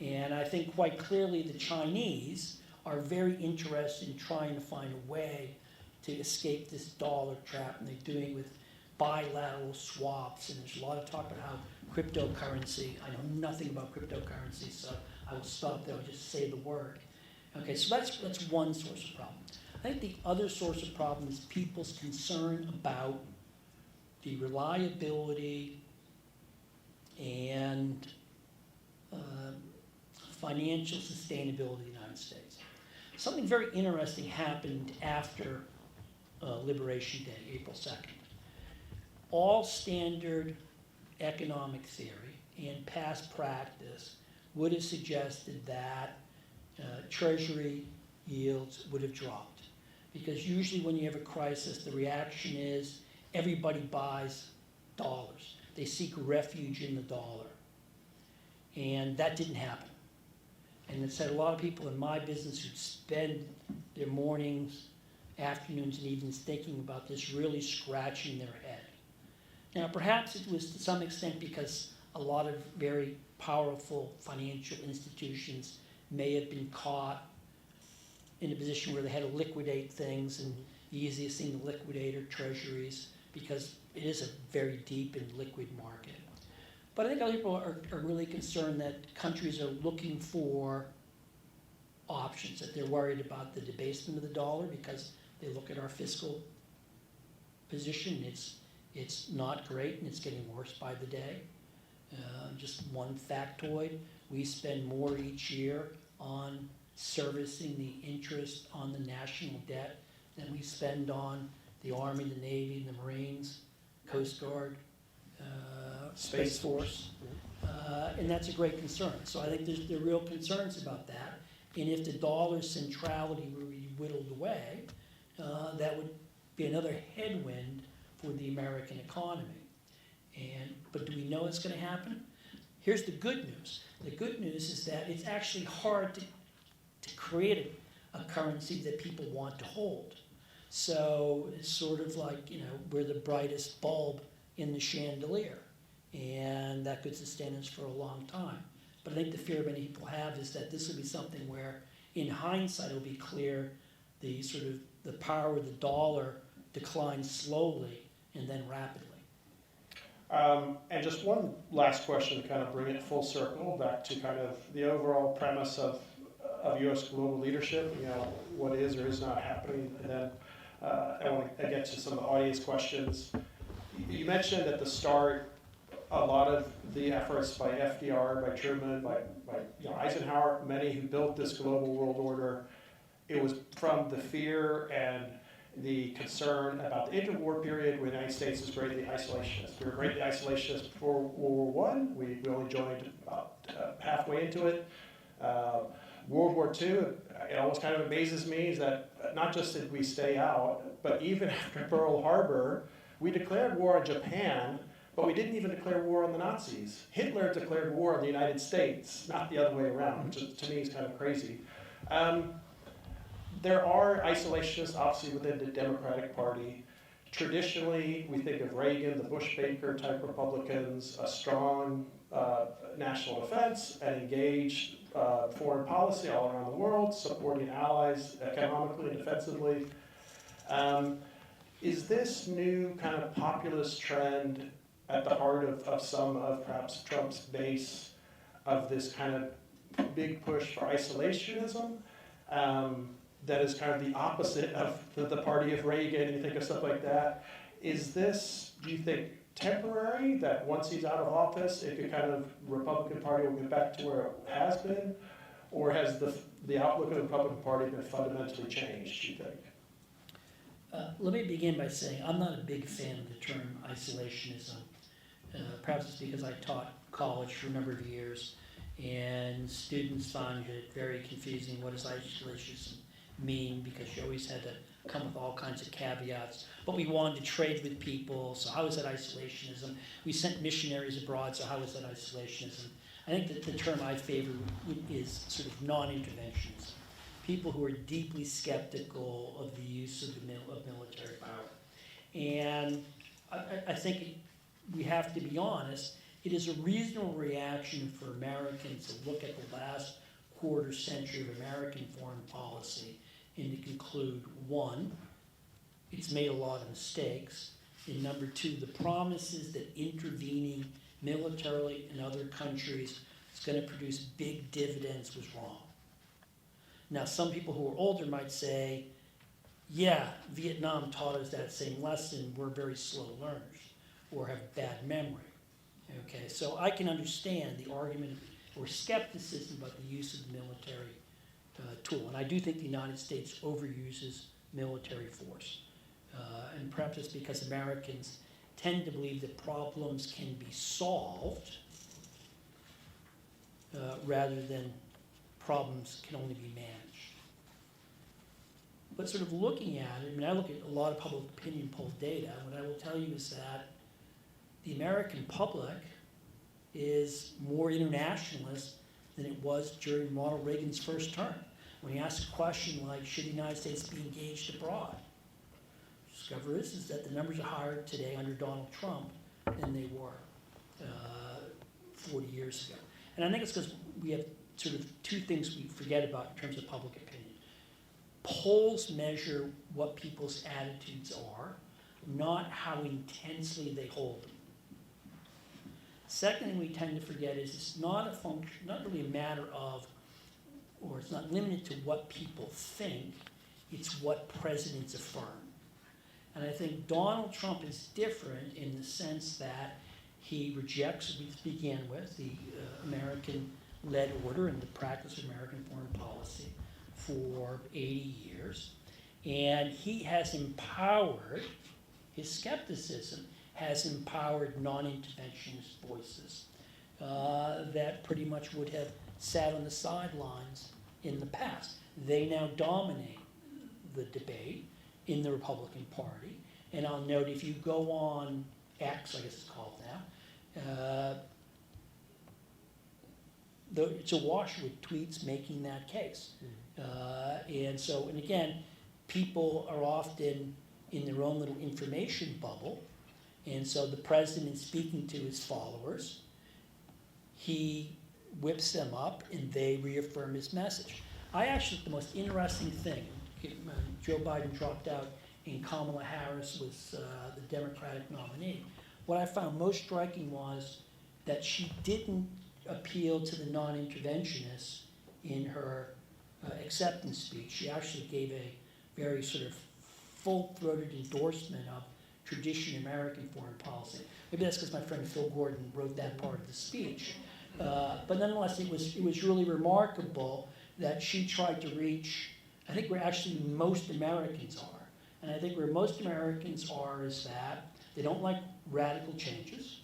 And I think quite clearly the Chinese are very interested in trying to find a way to escape this dollar trap, and they're doing it with bilateral swaps, and there's a lot of talk about how cryptocurrency, I know nothing about cryptocurrency, so I will stop there, I'll just say the word. Okay, so that's one source of problem. I think the other source of problem is people's concern about the reliability and financial sustainability of the United States. Something very interesting happened after Liberation Day, April 2nd. All standard economic theory and past practice would have suggested that Treasury yields would have dropped. Because usually when you have a crisis, the reaction is everybody buys dollars. They seek refuge in the dollar. And that didn't happen. And it said a lot of people in my business who'd spend their mornings, afternoons, and evenings thinking about this, really scratching their head. Now, perhaps it was to some extent because a lot of very powerful financial institutions may have been caught in a position where they had to liquidate things, and the easiest thing to liquidate are treasuries because it is a very deep and liquid market. But I think other people are really concerned that countries are looking for options, that they're worried about the debasement of the dollar because they look at our fiscal position. It's not great, and it's getting worse by the day. Just one factoid, we spend more each year on servicing the interest on the national debt than we spend on the Army, the Navy, the Marines, Coast Guard, Space Force. And that's a great concern. So I think there are real concerns about that. And if the dollar's centrality were to be whittled away, that would be another headwind for the American economy. But do we know it's going to happen? Here's the good news. The good news is that it's actually hard to create a currency that people want to hold. So it's sort of like, we're the brightest bulb in the chandelier, and that could sustain us for a long time. But I think the fear many people have is that this will be something where, in hindsight, it'll be clear the sort of the power of the dollar declines slowly and then rapidly. And just one last question to kind of bring it full circle back to kind of the overall premise of U.S. global leadership, what is or is not happening. And then I want to get to some of the audience questions. You mentioned at the start a lot of the efforts by FDR, by Truman, by Eisenhower, many who built this global world order, it was from the fear and the concern about the interwar period where the United States was greatly isolationist. We were greatly isolationist before World War I. We only joined about halfway into it. World War II, it almost kind of amazes me is that not just did we stay out, but even after Pearl Harbor, we declared war on Japan, but we didn't even declare war on the Nazis. Hitler declared war on the United States, not the other way around, which to me is kind of crazy. There are isolationists, obviously, within the Democratic Party. Traditionally, we think of Reagan, the Bush-Baker type Republicans, a strong national defense, and engaged foreign policy all around the world, supporting allies economically and defensively. Is this new kind of populist trend at the heart of some of perhaps Trump's base of this kind of big push for isolationism? That is kind of the opposite of the party of Reagan, you think of stuff like that. Is this, do you think, temporary, that once he's out of office, it could kind of, Republican Party will get back to where it has been? Or has the outlook of the Republican Party been fundamentally changed, do you think? Let me begin by saying I'm not a big fan of the term isolationism. Perhaps it's because I taught college for a number of years, and students find it very confusing. What does isolationism mean? Because you always had to come with all kinds of caveats. But we wanted to trade with people, so how is that isolationism? We sent missionaries abroad, so how is that isolationism? I think that the term I favor is sort of non-interventionism. People who are deeply skeptical of the use of military power. And I think we have to be honest, it is a reasonable reaction for Americans to look at the last quarter century of American foreign policy and to conclude, one, it's made a lot of mistakes, and number two, the promises that intervening militarily in other countries is going to produce big dividends was wrong. Now, some people who are older might say, yeah, Vietnam taught us that same lesson, we're very slow learners or have bad memory. Okay, so I can understand the argument or skepticism about the use of the military tool. And I do think the United States overuses military force. And perhaps it's because Americans tend to believe that problems can be solved rather than problems can only be managed. But sort of looking at it, I mean, I look at a lot of public opinion poll data, and what I will tell you is that the American public is more internationalist than it was during Ronald Reagan's first term. When you ask a question like, should the United States be engaged abroad? Discover is that the numbers are higher today under Donald Trump than they were 40 years ago. And I think it's because we have sort of two things we forget about in terms of public opinion. Polls measure what people's attitudes are, not how intensely they hold them. Second thing we tend to forget is it's not a function, not really a matter of, or it's not limited to what people think, it's what presidents affirm. And I think Donald Trump is different in the sense that he rejects, we began with, the American-led order and the practice of American foreign policy for 80 years. And he has empowered, his skepticism has empowered non-interventionist voices that pretty much would have sat on the sidelines in the past. They now dominate the debate in the Republican Party. And I'll note, if you go on X, I guess it's called now, it's awash with tweets making that case. And again, people are often in their own little information bubble, and so the president speaking to his followers, he whips them up and they reaffirm his message. I actually think the most interesting thing, Joe Biden dropped out and Kamala Harris was the Democratic nominee. What I found most striking was that she didn't appeal to the non-interventionists in her acceptance speech. She actually gave a very sort of full-throated endorsement of traditional American foreign policy. Maybe that's because my friend Phil Gordon wrote that part of the speech. But nonetheless, it was really remarkable that she tried to reach, I think where actually most Americans are. And I think where most Americans are is that they don't like radical changes.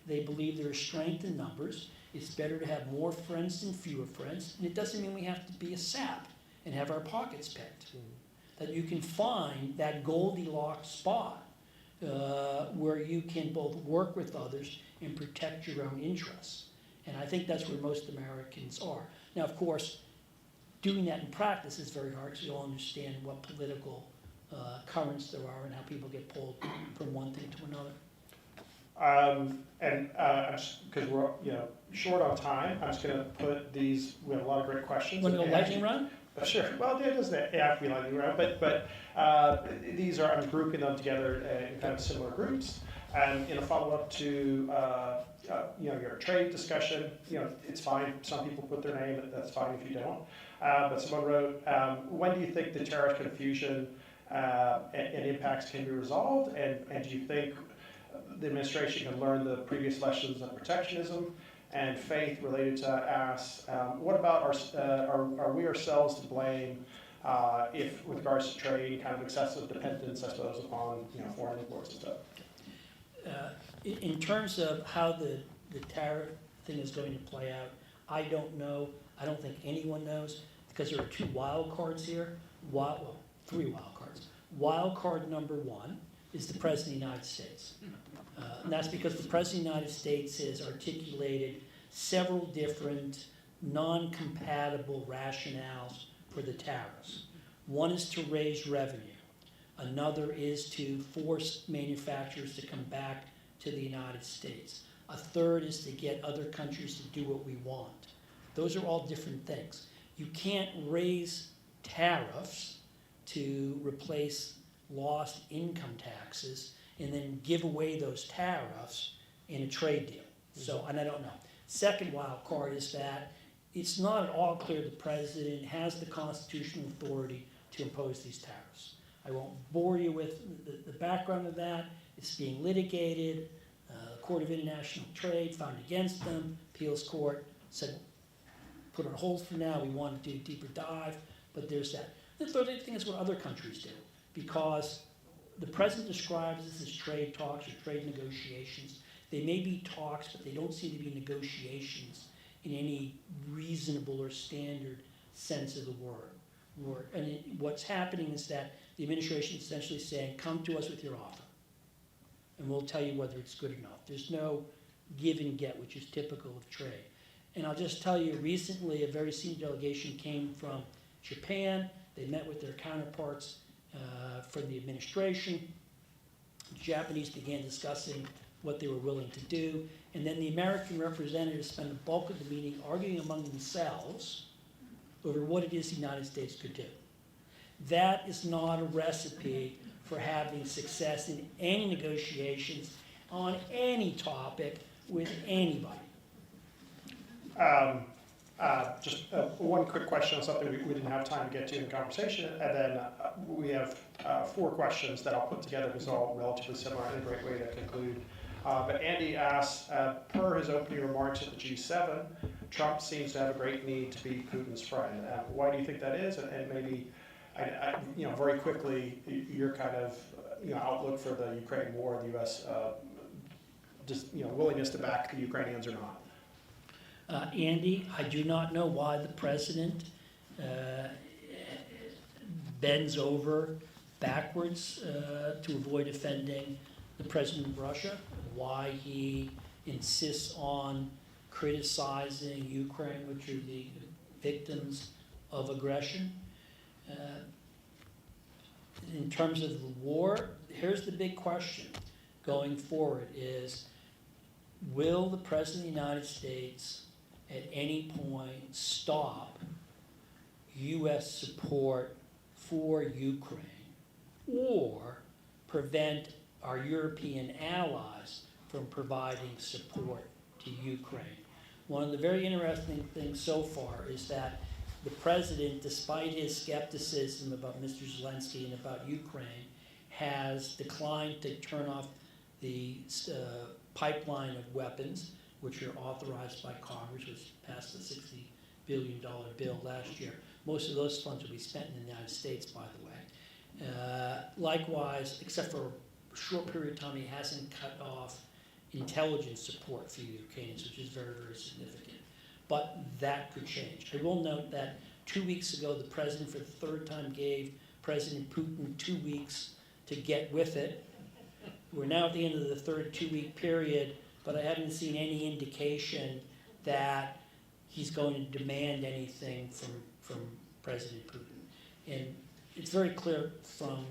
They believe there is strength in numbers. It's better to have more friends than fewer friends. And it doesn't mean we have to be a sap and have our pockets picked. That you can find that Goldilocks spot where you can both work with others and protect your own interests. And I think that's where most Americans are. Now, of course, doing that in practice is very hard because we all understand what political currents there are and how people get pulled from one thing to another. Because we're short on time, I'm just going to put these. We have a lot of great questions. Want to go lightning round? Sure. Well, it doesn't have to be lightning round, but these are. I'm grouping them together in kind of similar groups. And in a follow-up to your trade discussion, it's fine. Some people put their name. That's fine if you don't. But someone wrote, when do you think the tariff confusion and impacts can be resolved? And do you think the administration can learn the previous lessons of protectionism? And Faith related to asks, what about are we ourselves to blame if, with regards to trade, kind of excessive dependence, I suppose, upon foreign imports and stuff? In terms of how the tariff thing is going to play out, I don't know. I don't think anyone knows because there are two wild cards here. Three wild cards. Wild card number one is the President of the United States. And that's because the President of the United States has articulated several different non-compatible rationales for the tariffs. One is to raise revenue. Another is to force manufacturers to come back to the United States. A third is to get other countries to do what we want. Those are all different things. You can't raise tariffs to replace lost income taxes and then give away those tariffs in a trade deal. So, and I don't know. Second wild card is that it's not at all clear the president has the constitutional authority to impose these tariffs. I won't bore you with the background of that. It's being litigated. The Court of International Trade found against them. Appeals Court said, put on hold for now. We want to do a deeper dive, but there's that. The third thing is what other countries do, because the president describes this as trade talks or trade negotiations. They may be talks, but they don't seem to be negotiations in any reasonable or standard sense of the word. And what's happening is that the administration is essentially saying, come to us with your offer, and we'll tell you whether it's good enough. There's no give and get, which is typical of trade. And I'll just tell you, recently a very senior delegation came from Japan. They met with their counterparts from the administration. The Japanese began discussing what they were willing to do. And then the American representatives spent the bulk of the meeting arguing among themselves over what it is the United States could do. That is not a recipe for having success in any negotiations on any topic with anybody. Just one quick question on something we didn't have time to get to in the conversation, and then we have 4 questions that I'll put together because they're all relatively similar and a great way to conclude. But Andy asks, per his opening remarks at the G7, Trump seems to have a great need to be Putin's friend. Why do you think that is? And maybe, very quickly, your kind of outlook for the Ukraine war, the U.S. Willingness to back the Ukrainians or not. Andy, I do not know why the president bends over backwards to avoid offending the president of Russia, why he insists on criticizing Ukraine, which are the victims of aggression. in terms of the war, here's the big question going forward is, will the President of the United States at any point stop U.S. support for Ukraine or prevent our European allies from providing support to Ukraine? One of the very interesting things so far is that the President, despite his skepticism about Mr. Zelensky and about Ukraine, has declined to turn off the pipeline of weapons, which are authorized by Congress, which passed the $60 billion bill last year. Most of those funds will be spent in the United States, by the way. Likewise, except for a short period of time, he hasn't cut off intelligence support for Ukrainians, which is very, very significant. But that could change. I will note that 2 weeks ago, the President, for the third time, gave President Putin 2 weeks to get with it. We're now at the end of the third 2-week period, but I haven't seen any indication that he's going to demand anything from President Putin. And it's very clear from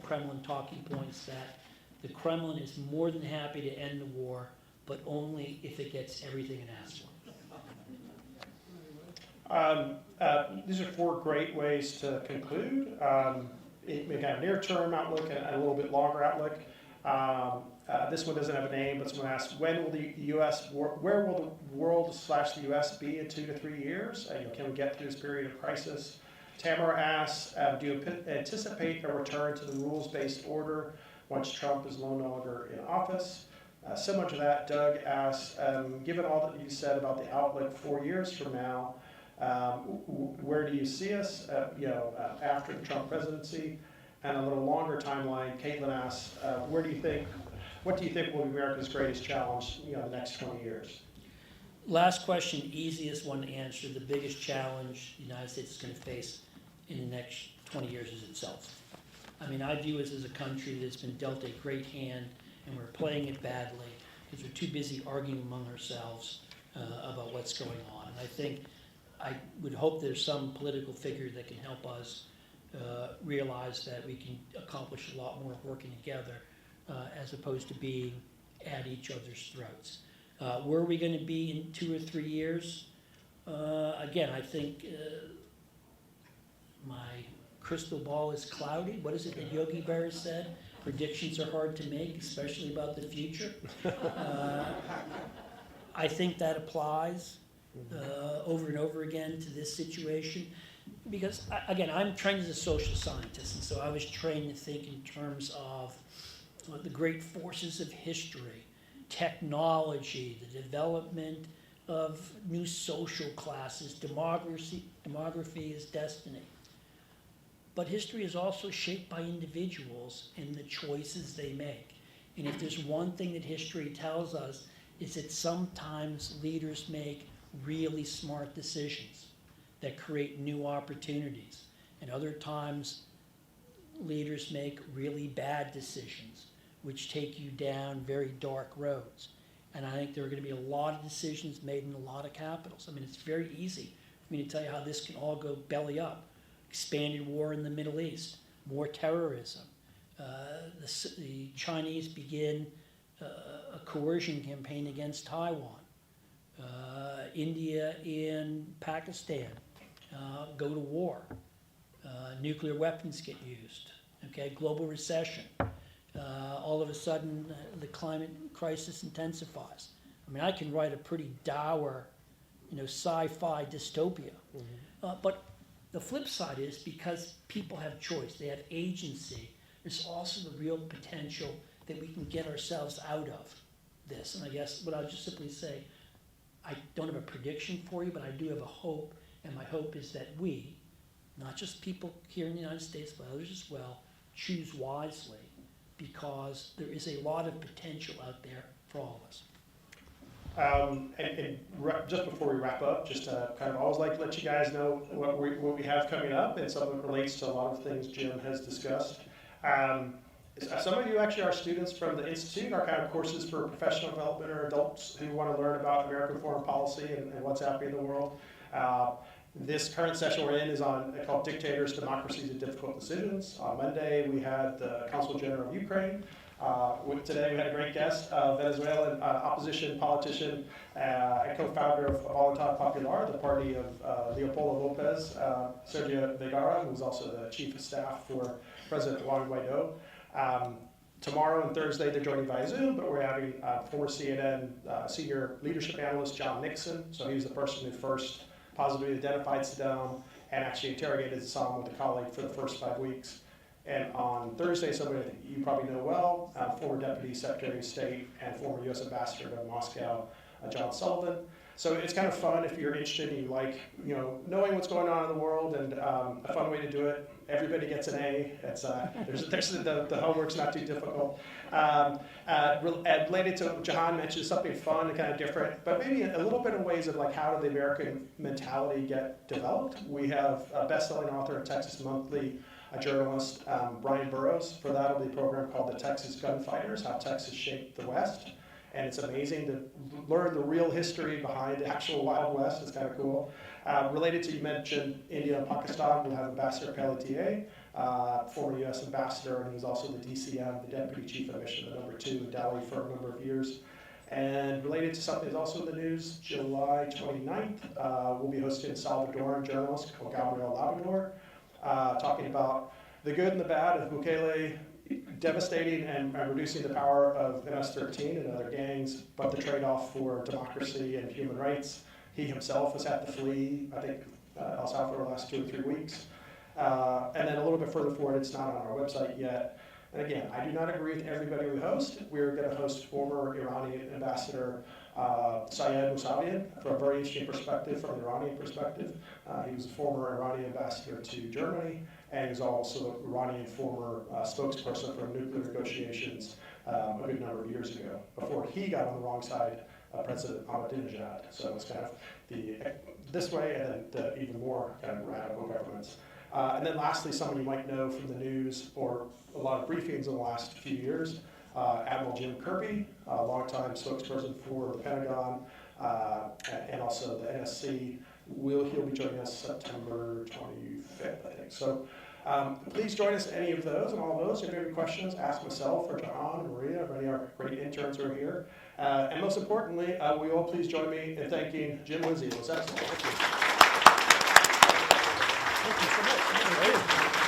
Kremlin talking points that the Kremlin is more than happy to end the war, but only if it gets everything it asks for. These are 4 great ways to conclude. It may have a near-term outlook and a little bit longer outlook. This one doesn't have a name, but someone asked, when will the U.S., where will the world/the U.S. be in 2 to 3 years? Can we get through this period of crisis? Tamara asks, do you anticipate a return to the rules-based order once Trump is no longer in office? Similar to that, Doug asks, given all that you said about the outlook 4 years from now, where do you see us, after the Trump presidency? And a little longer timeline, Caitlin asks, what do you think will be America's greatest challenge, the next 20 years? Last question, easiest one to answer. The biggest challenge the United States is going to face in the next 20 years is itself. I mean, I view us as a country that's been dealt a great hand, and we're playing it badly because we're too busy arguing among ourselves about what's going on. And I would hope there's some political figure that can help us realize that we can accomplish a lot more working together as opposed to being at each other's throats. Where are we going to be in 2 or 3 years? Again, I think my crystal ball is cloudy. What is it that Yogi Berra said? Predictions are hard to make, especially about the future. I think that applies over and over again to this situation. Because, again, I'm trained as a social scientist, and so I was trained to think in terms of the great forces of history, technology, the development of new social classes, demography is destiny. But history is also shaped by individuals and the choices they make. And if there's one thing that history tells us, is that sometimes leaders make really smart decisions that create new opportunities. And other times, leaders make really bad decisions, which take you down very dark roads. And I think there are going to be a lot of decisions made in a lot of capitals. I mean, it's very easy for me to tell you how this can all go belly up. Expanded war in the Middle East, more terrorism. The Chinese begin a coercion campaign against Taiwan. India and Pakistan go to war. Nuclear weapons get used. Okay, global recession. All of a sudden, the climate crisis intensifies. I mean, I can write a pretty dour, sci-fi dystopia. Mm-hmm. But the flip side is because people have choice, they have agency, there's also the real potential that we can get ourselves out of this. And I guess what I'll just simply say, I don't have a prediction for you, but I do have a hope, and my hope is that we, not just people here in the United States, but others as well, choose wisely, because there is a lot of potential out there for all of us. Just before we wrap up, just kind of always like to let you guys know what we have coming up, and some of it relates to a lot of things Jim has discussed. Some of you actually are students from the Institute, our kind of courses for professional development or adults who want to learn about American foreign policy and what's happening in the world. This current session we're in is called Dictators, Democracies, and Difficult Decisions. On Monday, we had the Consul General of Ukraine. Today, we had a great guest, Venezuelan opposition politician and co-founder of Voluntad Popular, the party of Leopoldo Lopez, Sergio Vergara, who was also the chief of staff for President Juan Guaido. Tomorrow and Thursday, they're joining via Zoom, but we're having former CNN senior leadership analyst John Nixon. So he was the person who first positively identified Saddam and actually interrogated Saddam with a colleague for the first 5 weeks. And on Thursday, somebody that you probably know well, former Deputy Secretary of State and former U.S. Ambassador to Moscow, John Sullivan. So it's kind of fun if you're interested and you like, knowing what's going on in the world, and a fun way to do it. Everybody gets an A. It's the homework's not too difficult. Related to what Jahan mentioned, something fun and kind of different, but maybe a little bit of ways of like how did the American mentality get developed. We have a best-selling author of Texas Monthly, a journalist, Brian Burrows. For that will be a program called The Texas Gunfighters, How Texas Shaped the West. And it's amazing to learn the real history behind the actual Wild West. It's kind of cool. Related to, you mentioned India and Pakistan, we'll have Ambassador Pelletier, former U.S. Ambassador, and he was also the DCM, the Deputy Chief of Mission, the #2 in Delhi for a number of years. And related to something that's also in the news, July 29th, we'll be hosting a Salvadoran journalist called Gabriel Labrador, talking about the good and the bad of Bukele devastating and reducing the power of MS-13 and other gangs, but the trade-off for democracy and human rights. He himself has had to flee, I think, El Salvador the last 2 or 3 weeks. And then a little bit further forward, it's not on our website yet. And again, I do not agree with everybody we host. We're going to host former Iranian ambassador Sayed Mousavian for a very interesting perspective from the Iranian perspective. He was a former Iranian ambassador to Germany, and he's also an Iranian former spokesperson for nuclear negotiations a good number of years ago, before he got on the wrong side of President Ahmadinejad. So it's kind of this way, and then the even more kind of radical governments. And then lastly, someone you might know from the news or a lot of briefings in the last few years, Admiral Jim Kirby, a longtime spokesperson for the Pentagon, and also the NSC. He'll be joining us September 25th, I think. So please join us at any of those and all of those. If you have any questions, ask myself or Jahan or Maria or any of our great interns who are here. And most importantly, will you all please join me in thanking Jim Lindsay. It was excellent. Thank you. Thank you so much.